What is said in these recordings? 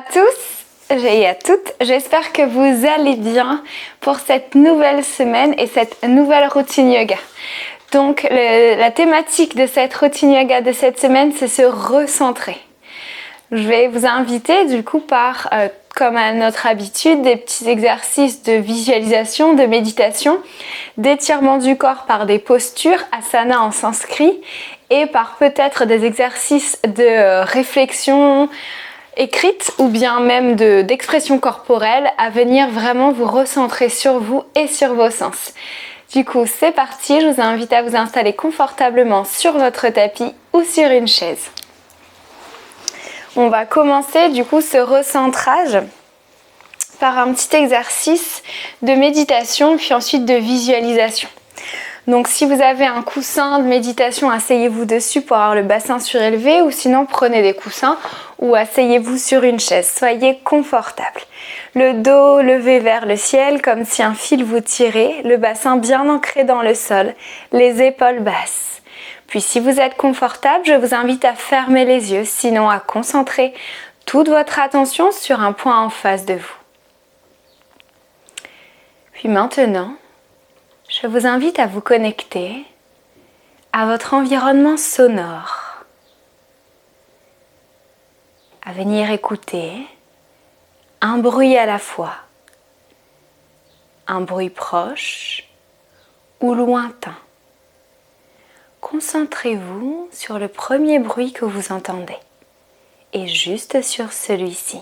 à tous et à toutes, j'espère que vous allez bien pour cette nouvelle semaine et cette nouvelle routine yoga. Donc la thématique de cette routine yoga de cette semaine, c'est se recentrer. Je vais vous inviter du coup comme à notre habitude, des petits exercices de visualisation, de méditation, d'étirement du corps par des postures, asana en sanskrit, et par peut-être des exercices de réflexion écrite ou bien même d'expression corporelle à venir vraiment vous recentrer sur vous et sur vos sens. Du coup, c'est parti, je vous invite à vous installer confortablement sur votre tapis ou sur une chaise. On va commencer du coup ce recentrage par un petit exercice de méditation puis ensuite de visualisation. Donc si vous avez un coussin de méditation, asseyez-vous dessus pour avoir le bassin surélevé ou sinon prenez des coussins ou asseyez-vous sur une chaise. Soyez confortable. Le dos levé vers le ciel comme si un fil vous tirait, le bassin bien ancré dans le sol, les épaules basses. Puis si vous êtes confortable, je vous invite à fermer les yeux, sinon à concentrer toute votre attention sur un point en face de vous. Puis maintenant, je vous invite à vous connecter à votre environnement sonore, à venir écouter un bruit à la fois, un bruit proche ou lointain. Concentrez-vous sur le premier bruit que vous entendez et juste sur celui-ci.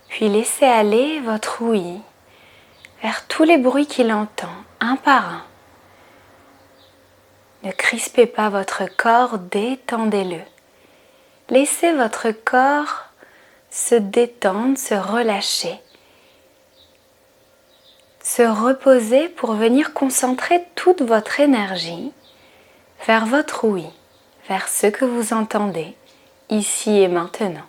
Puis laissez aller votre ouïe vers tous les bruits qu'il entend, un par un. Ne crispez pas votre corps, détendez-le. Laissez votre corps se détendre, se relâcher, se reposer pour venir concentrer toute votre énergie vers votre ouïe, vers ce que vous entendez ici et maintenant.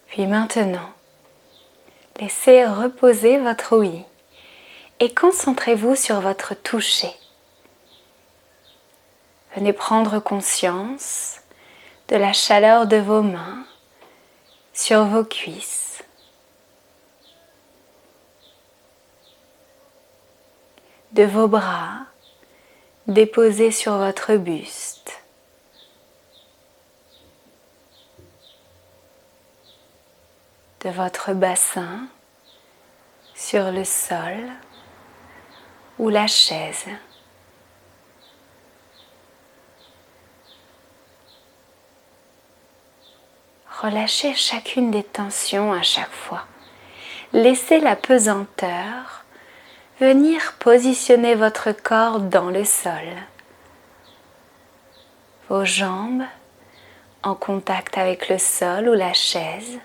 Puis maintenant, laissez reposer votre ouïe et concentrez-vous sur votre toucher. Venez prendre conscience de la chaleur de vos mains sur vos cuisses. De vos bras déposés sur votre buste. De votre bassin sur le sol ou la chaise. Relâchez chacune des tensions à chaque fois. Laissez la pesanteur venir positionner votre corps dans le sol. Vos jambes en contact avec le sol ou la chaise.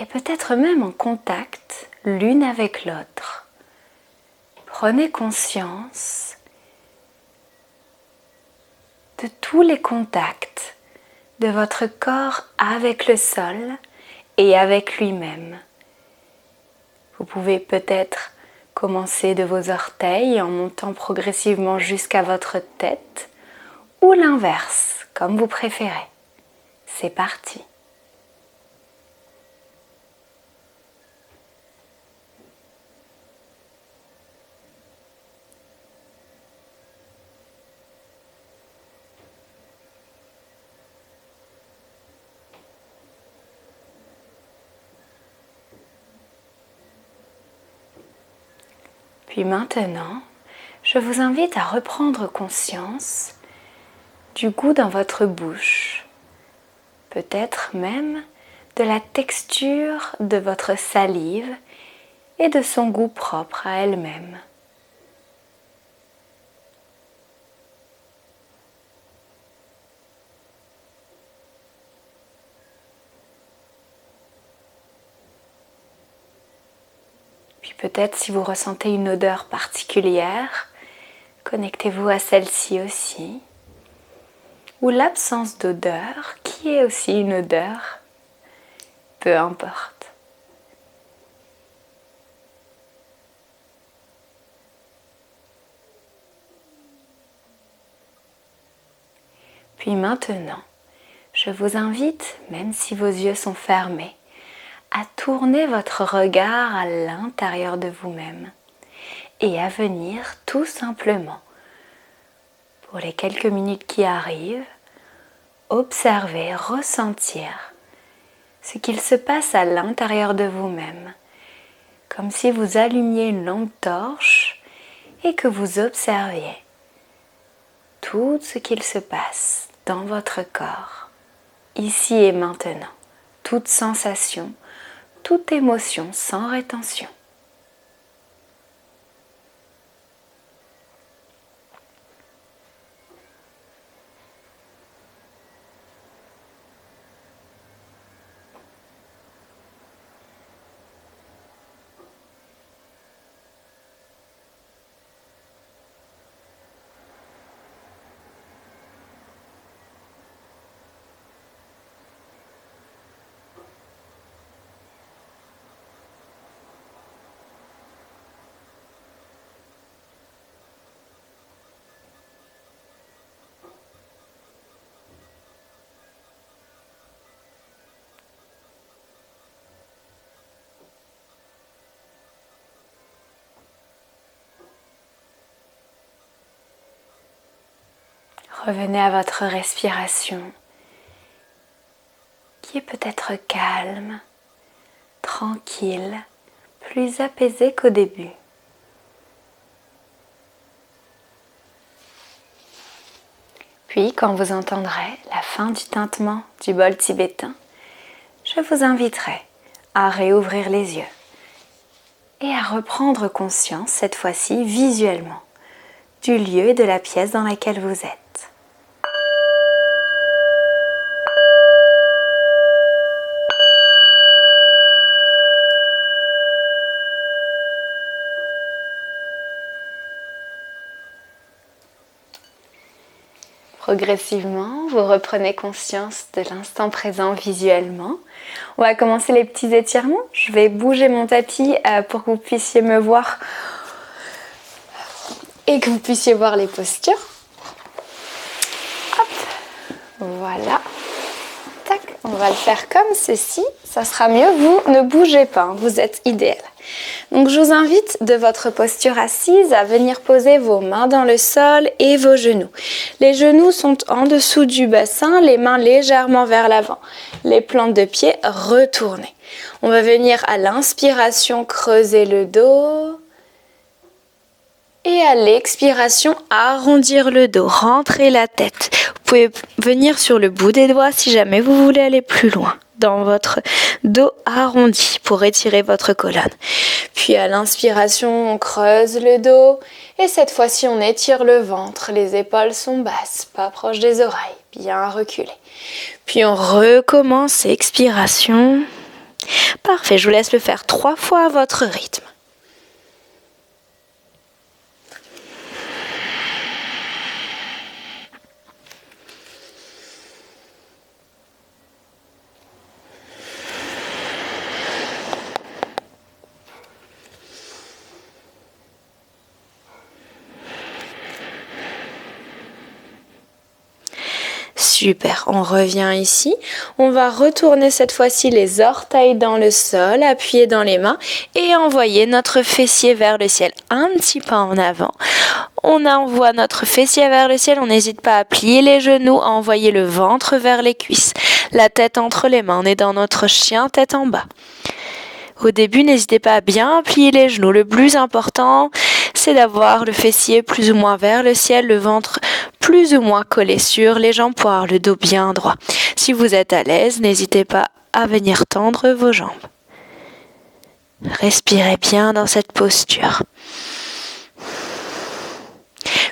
Et peut-être même en contact l'une avec l'autre. Prenez conscience de tous les contacts de votre corps avec le sol et avec lui-même. Vous pouvez peut-être commencer de vos orteils en montant progressivement jusqu'à votre tête ou l'inverse, comme vous préférez. C'est parti. Puis Puis maintenant, je vous invite à reprendre conscience du goût dans votre bouche, peut-être même de la texture de votre salive et de son goût propre à elle-même. Puis peut-être si vous ressentez une odeur particulière, connectez-vous à celle-ci aussi. Ou l'absence d'odeur, qui est aussi une odeur, peu importe. Puis maintenant, je vous invite, même si vos yeux sont fermés, à tourner votre regard à l'intérieur de vous-même et à venir tout simplement, pour les quelques minutes qui arrivent, observer, ressentir ce qu'il se passe à l'intérieur de vous-même, comme si vous allumiez une lampe torche et que vous observiez tout ce qu'il se passe dans votre corps, ici et maintenant, toute sensation, toute émotion sans rétention. Revenez à votre respiration qui est peut-être calme, tranquille, plus apaisée qu'au début. Puis, quand vous entendrez la fin du tintement du bol tibétain, je vous inviterai à réouvrir les yeux et à reprendre conscience, cette fois-ci visuellement, du lieu et de la pièce dans laquelle vous êtes. Progressivement, vous reprenez conscience de l'instant présent visuellement. On va commencer les petits étirements. Je vais bouger mon tapis pour que vous puissiez me voir et que vous puissiez voir les postures. Hop, voilà. Tac, on va le faire comme ceci. Ça sera mieux. Vous ne bougez pas, hein, vous êtes idéal. Donc je vous invite de votre posture assise à venir poser vos mains dans le sol et vos genoux. Les genoux sont en dessous du bassin, les mains légèrement vers l'avant. Les plantes de pied retournées. On va venir à l'inspiration creuser le dos et à l'expiration arrondir le dos, rentrer la tête. Vous pouvez venir sur le bout des doigts si jamais vous voulez aller plus loin dans votre dos arrondi pour étirer votre colonne. Puis à l'inspiration, on creuse le dos et cette fois-ci, on étire le ventre. Les épaules sont basses, pas proches des oreilles, bien reculées. Puis on recommence, expiration. Parfait, je vous laisse le faire 3 fois à votre rythme. Super, on revient ici. On va retourner cette fois-ci les orteils dans le sol, appuyer dans les mains et envoyer notre fessier vers le ciel. Un petit pas en avant. On envoie notre fessier vers le ciel. On n'hésite pas à plier les genoux, à envoyer le ventre vers les cuisses. La tête entre les mains. On est dans notre chien, tête en bas. Au début, n'hésitez pas à bien plier les genoux. Le plus important, c'est d'avoir le fessier plus ou moins vers le ciel, le ventre plus ou moins collé sur les jambes pour avoir le dos bien droit. Si vous êtes à l'aise, n'hésitez pas à venir tendre vos jambes. Respirez bien dans cette posture.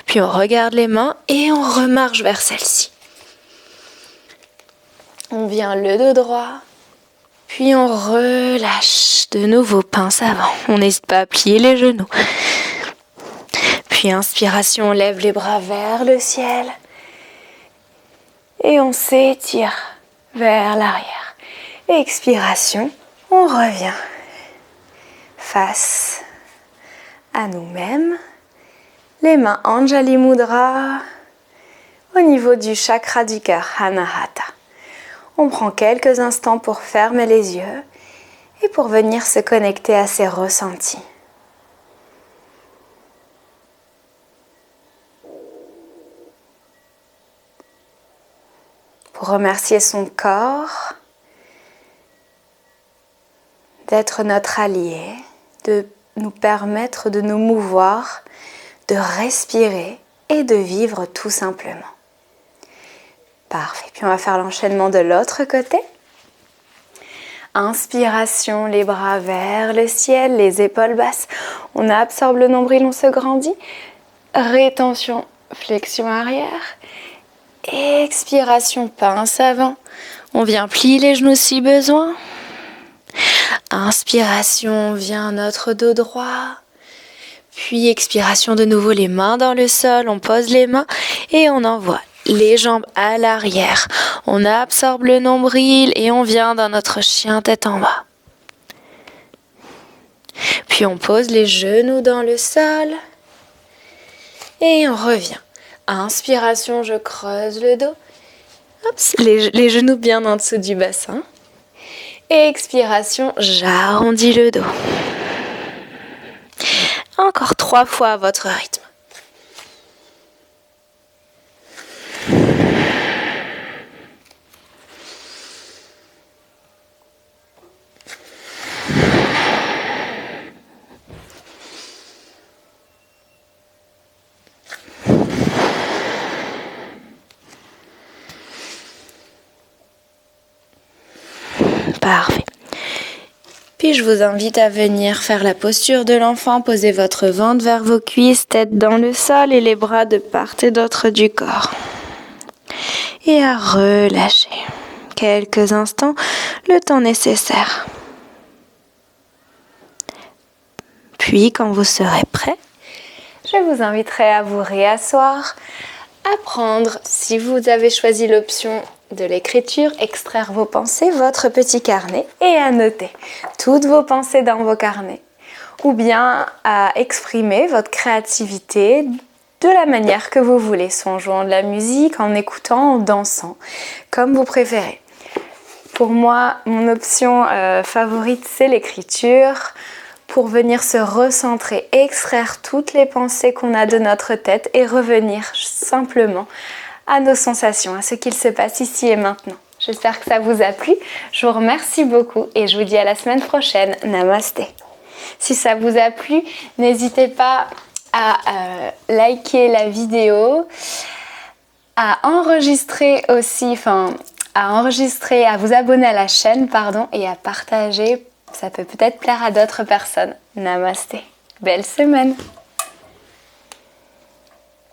Puis on regarde les mains et on remarche vers celle-ci. On vient le dos droit, puis on relâche de nouveau pince avant. On n'hésite pas à plier les genoux. Puis inspiration, on lève les bras vers le ciel et on s'étire vers l'arrière. Expiration, on revient face à nous-mêmes. Les mains Anjali Mudra au niveau du chakra du cœur, Anahata. On prend quelques instants pour fermer les yeux et pour venir se connecter à ses ressentis. Pour remercier son corps d'être notre allié, de nous permettre de nous mouvoir, de respirer et de vivre tout simplement. Parfait. Puis on va faire l'enchaînement de l'autre côté. Inspiration, les bras vers le ciel, les épaules basses. On absorbe le nombril, on se grandit. Rétention, flexion arrière. Expiration, pince avant. On vient plier les genoux si besoin. Inspiration, on vient notre dos droit. Puis expiration de nouveau, les mains dans le sol. On pose les mains et on envoie les jambes à l'arrière. On absorbe le nombril et on vient dans notre chien tête en bas. Puis on pose les genoux dans le sol et on revient. Inspiration, je creuse le dos. Hop, les genoux bien en dessous du bassin. Expiration, j'arrondis le dos. Encore 3 fois à votre rythme. Parfait. Puis je vous invite à venir faire la posture de l'enfant, poser votre ventre vers vos cuisses, tête dans le sol et les bras de part et d'autre du corps. Et à relâcher quelques instants, le temps nécessaire. Puis quand vous serez prêt, je vous inviterai à vous réasseoir, à prendre, si vous avez choisi l'option de l'écriture, extraire vos pensées, votre petit carnet et à noter toutes vos pensées dans vos carnets ou bien à exprimer votre créativité de la manière que vous voulez, soit en jouant de la musique, en écoutant, en dansant, comme vous préférez. Pour moi, mon option favorite, c'est l'écriture pour venir se recentrer, extraire toutes les pensées qu'on a de notre tête et revenir simplement à nos sensations, à ce qu'il se passe ici et maintenant. J'espère que ça vous a plu. Je vous remercie beaucoup et je vous dis à la semaine prochaine. Namasté. Si ça vous a plu, n'hésitez pas à liker la vidéo, à enregistrer aussi, à vous abonner à la chaîne, et à partager. Ça peut peut-être plaire à d'autres personnes. Namasté. Belle semaine.